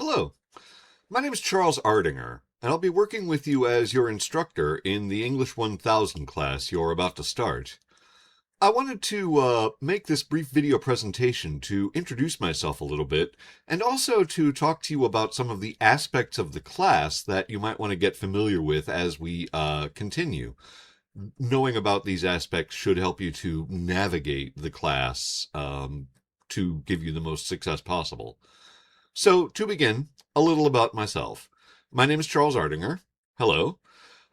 Hello, my name is Charles Ardinger, and I'll be working with you as your instructor in the English 1000 class you're about to start. I wanted to make this brief video presentation to introduce myself a little bit, and also to talk to you about some of the aspects of the class that you might want to get familiar with as we continue. Knowing about these aspects should help you to navigate the class to give you the most success possible. So, to begin, a little about myself. My name is Charles Ardinger. Hello.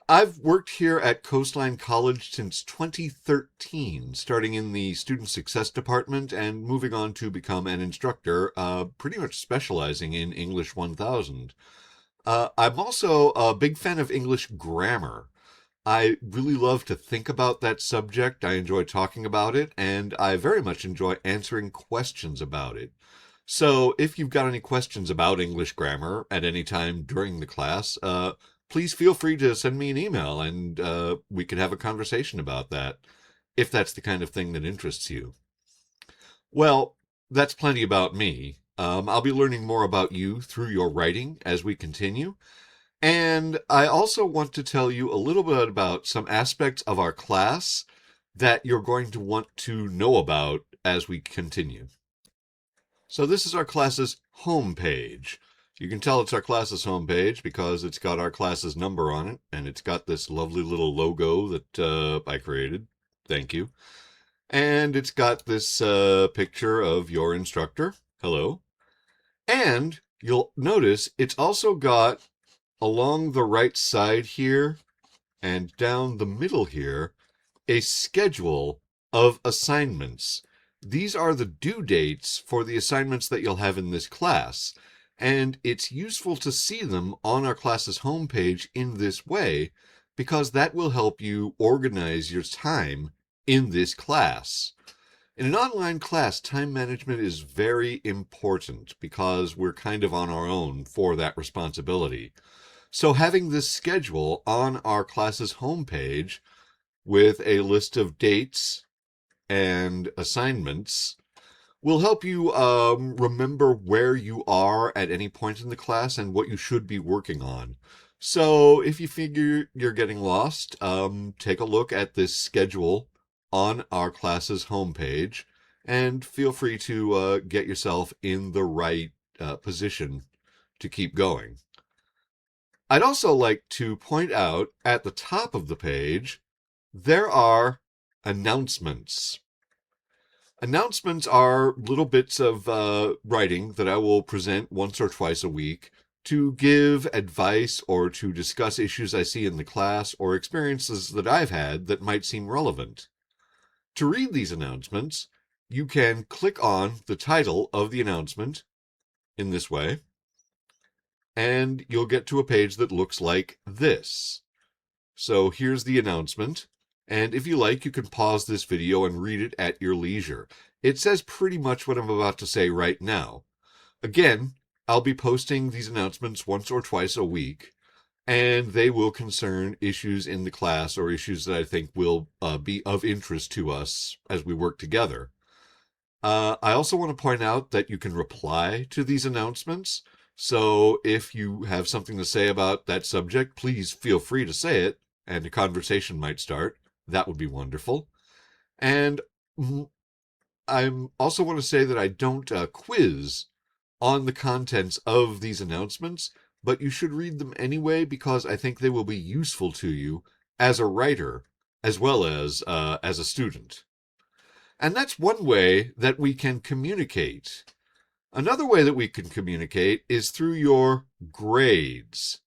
I've worked here at Coastline College since 2013, starting in the Student Success Department and moving on to become an instructor, pretty much specializing in English 1000. I'm also a big fan of English grammar. I really love to think about that subject. I enjoy talking about it, and I very much enjoy answering questions about it. So, if you've got any questions about English grammar at any time during the class, please feel free to send me an email and we could have a conversation about that, if that's the kind of thing that interests you. Well, that's plenty about me. I'll be learning more about you through your writing as we continue. And I also want to tell you a little bit about some aspects of our class that you're going to want to know about as we continue. So this is our class's home page. You can tell it's our class's home page because it's got our class's number on it, and it's got this lovely little logo that I created. Thank you. And it's got this picture of your instructor. Hello. And you'll notice it's also got along the right side here and down the middle here a schedule of assignments. These are the due dates for the assignments that you'll have in this class, and it's useful to see them on our class's homepage in this way because that will help you organize your time in this class. In an online class, time management is very important because we're kind of on our own for that responsibility. So having this schedule on our class's homepage with a list of dates and assignments will help you remember where you are at any point in the class and what you should be working on. So if you figure you're getting lost, take a look at this schedule on our class's homepage and feel free to get yourself in the right position to keep going. I'd also like to point out at the top of the page, there are announcements. Announcements are little bits of writing that I will present once or twice a week to give advice or to discuss issues I see in the class or experiences that I've had that might seem relevant. To read these announcements, you can click on the title of the announcement in this way, and you'll get to a page that looks like this. So here's the announcement. And if you like, you can pause this video and read it at your leisure. It says pretty much what I'm about to say right now. Again, I'll be posting these announcements once or twice a week, and they will concern issues in the class or issues that I think will be of interest to us as we work together. I also want to point out that you can reply to these announcements. So if you have something to say about that subject, please feel free to say it, and a conversation might start. That would be wonderful. And I also want to say that I don't quiz on the contents of these announcements, but you should read them anyway because I think they will be useful to you as a writer as well as a student. And that's one way that we can communicate. Another way that we can communicate is through your grades.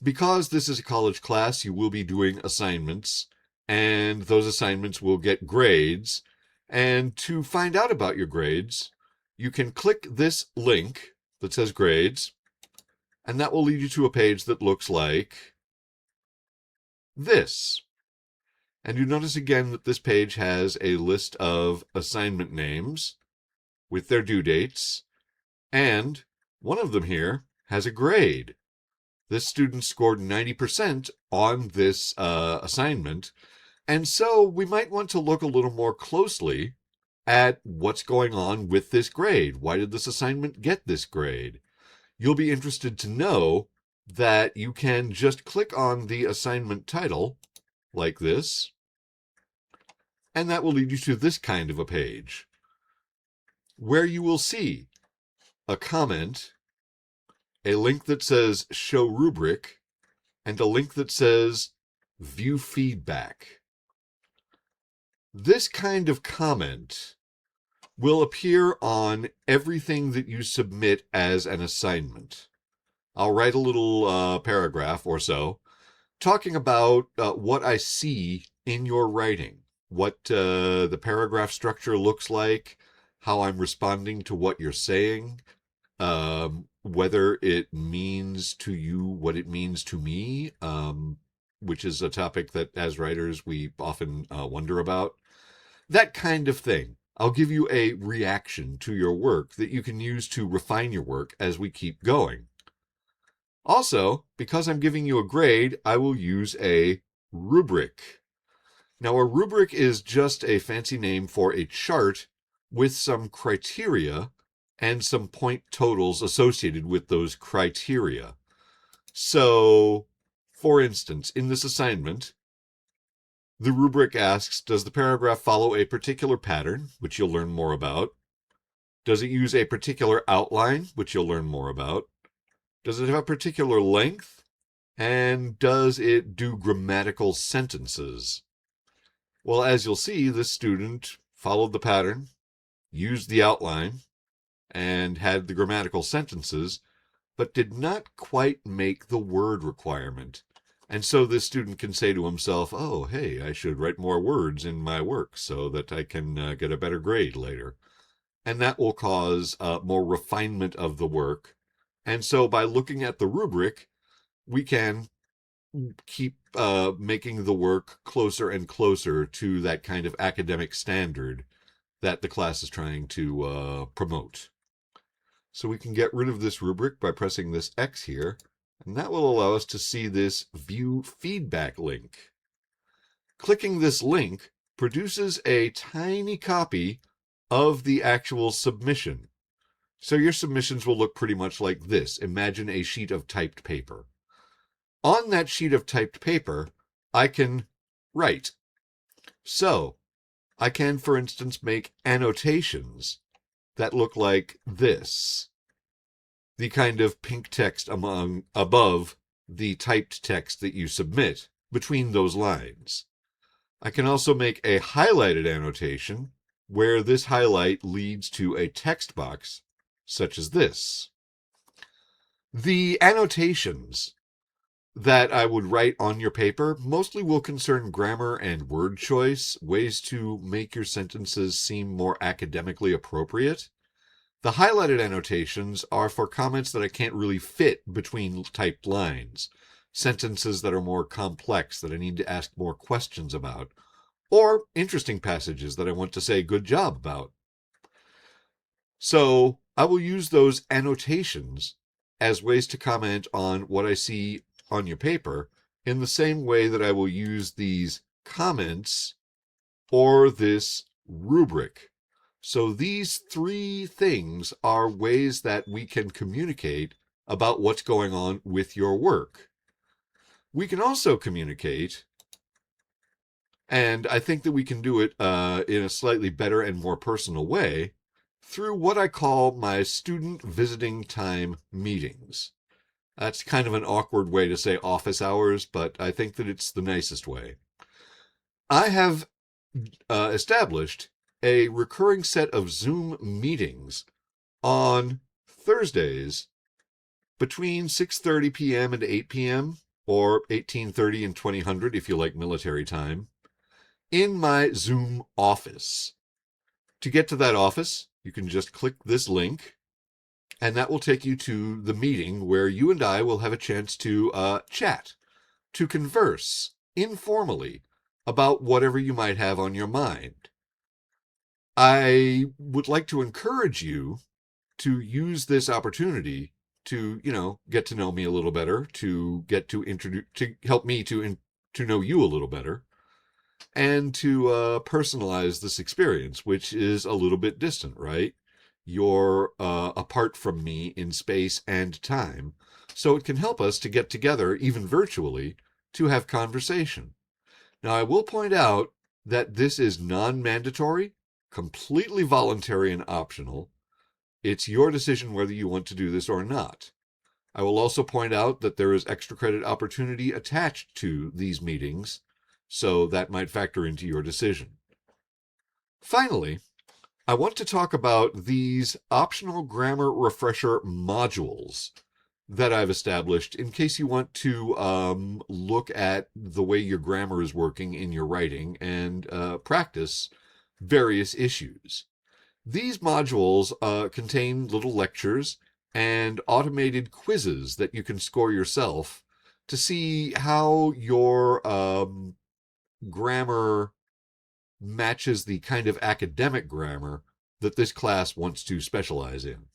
Because this is a college class, you will be doing assignments, and those assignments will get grades. And to find out about your grades, you can click this link that says grades, and that will lead you to a page that looks like this. And you notice again that this page has a list of assignment names with their due dates, and one of them here has a grade. This student scored 90% on this assignment, and so we might want to look a little more closely at what's going on with this grade. Why did this assignment get this grade? you'll be interested to know that you can just click on the assignment title like this, and that will lead you to this kind of a page where you will see a comment, a link that says Show Rubric, and a link that says View Feedback. This kind of comment will appear on everything that you submit as an assignment. I'll write a little paragraph or so talking about what I see in your writing, what the paragraph structure looks like, how I'm responding to what you're saying, whether it means to you what it means to me, which is a topic that as writers we often wonder about. That kind of thing. I'll give you a reaction to your work that you can use to refine your work as we keep going. Also, because I'm giving you a grade, I will use a rubric. Now, a rubric is just a fancy name for a chart with some criteria and some point totals associated with those criteria. So, for instance, in this assignment, the rubric asks, does the paragraph follow a particular pattern, which you'll learn more about? Does it use a particular outline, which you'll learn more about? Does it have a particular length? And does it do grammatical sentences? Well, as you'll see, this student followed the pattern, used the outline, and had the grammatical sentences, but did not quite make the word requirement. And so this student can say to himself, oh, hey, I should write more words in my work so that I can get a better grade later. And that will cause more refinement of the work. And so by looking at the rubric, we can keep making the work closer and closer to that kind of academic standard that the class is trying to promote. So we can get rid of this rubric by pressing this X here, and that will allow us to see this View Feedback link. Clicking this link produces a tiny copy of the actual submission. So your submissions will look pretty much like this. Imagine a sheet of typed paper. On that sheet of typed paper, I can write. So I can, for instance, make annotations that look like this. The kind of pink text above the typed text that you submit between those lines. I can also make a highlighted annotation where this highlight leads to a text box such as this. The annotations that I would write on your paper mostly will concern grammar and word choice, ways to make your sentences seem more academically appropriate. The highlighted annotations are for comments that I can't really fit between typed lines, sentences that are more complex that I need to ask more questions about, or interesting passages that I want to say good job about. So I will use those annotations as ways to comment on what I see on your paper in the same way that I will use these comments or this rubric. So these three things are ways that we can communicate about what's going on with your work. We can also communicate, and I think that we can do it in a slightly better and more personal way, through what I call my student visiting time meetings. That's kind of an awkward way to say office hours, but I think that it's the nicest way. I have established a recurring set of Zoom meetings on Thursdays between 6:30 p.m. and 8 p.m., or 18:30 and 2000 if you like military time, in my Zoom office. To get to that office, you can just click this link, and that will take you to the meeting where you and I will have a chance to chat, to converse informally about whatever you might have on your mind. I would like to encourage you to use this opportunity to, get to know me a little better, to get to help me to know you a little better, and to personalize this experience, which is a little bit distant, right? you're apart from me in space and time, so it can help us to get together, even virtually, to have conversation. Now, I will point out that this is non-mandatory, completely voluntary and optional. It's your decision whether you want to do this or not. I will also point out that there is extra credit opportunity attached to these meetings, so that might factor into your decision. Finally, I want to talk about these optional grammar refresher modules that I've established in case you want to look at the way your grammar is working in your writing and practice various issues. These modules contain little lectures and automated quizzes that you can score yourself to see how your grammar matches the kind of academic grammar that this class wants to specialize in.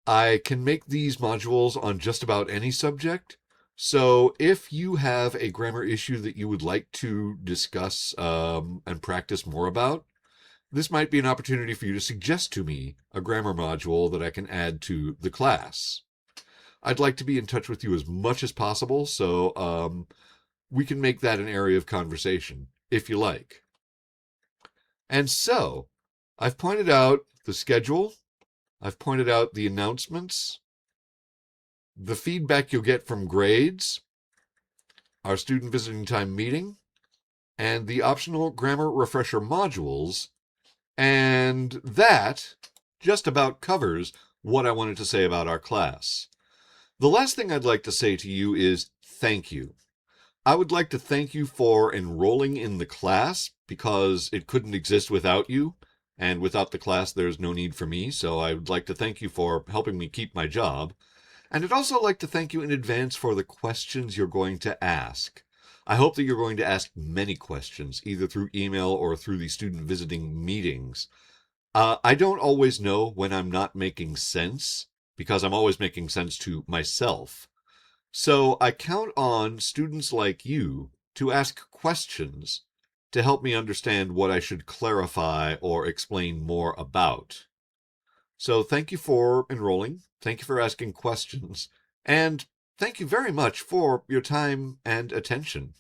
I can make these modules on just about any subject. So if you have a grammar issue that you would like to discuss and practice more about, this might be an opportunity for you to suggest to me a grammar module that I can add to the class. I'd like to be in touch with you as much as possible, so we can make that an area of conversation, if you like. And so, I've pointed out the schedule, I've pointed out the announcements, the feedback you'll get from grades, our student visiting time meeting, and the optional grammar refresher modules, and that just about covers what I wanted to say about our class. The last thing I'd like to say to you is thank you. I would like to thank you for enrolling in the class because it couldn't exist without you, and without the class there's no need for me, so I would like to thank you for helping me keep my job. And I'd also like to thank you in advance for the questions you're going to ask. I hope that you're going to ask many questions, either through email or through the student visiting meetings. I don't always know when I'm not making sense, because I'm always making sense to myself. So I count on students like you to ask questions to help me understand what I should clarify or explain more about. So thank you for enrolling, thank you for asking questions, and thank you very much for your time and attention.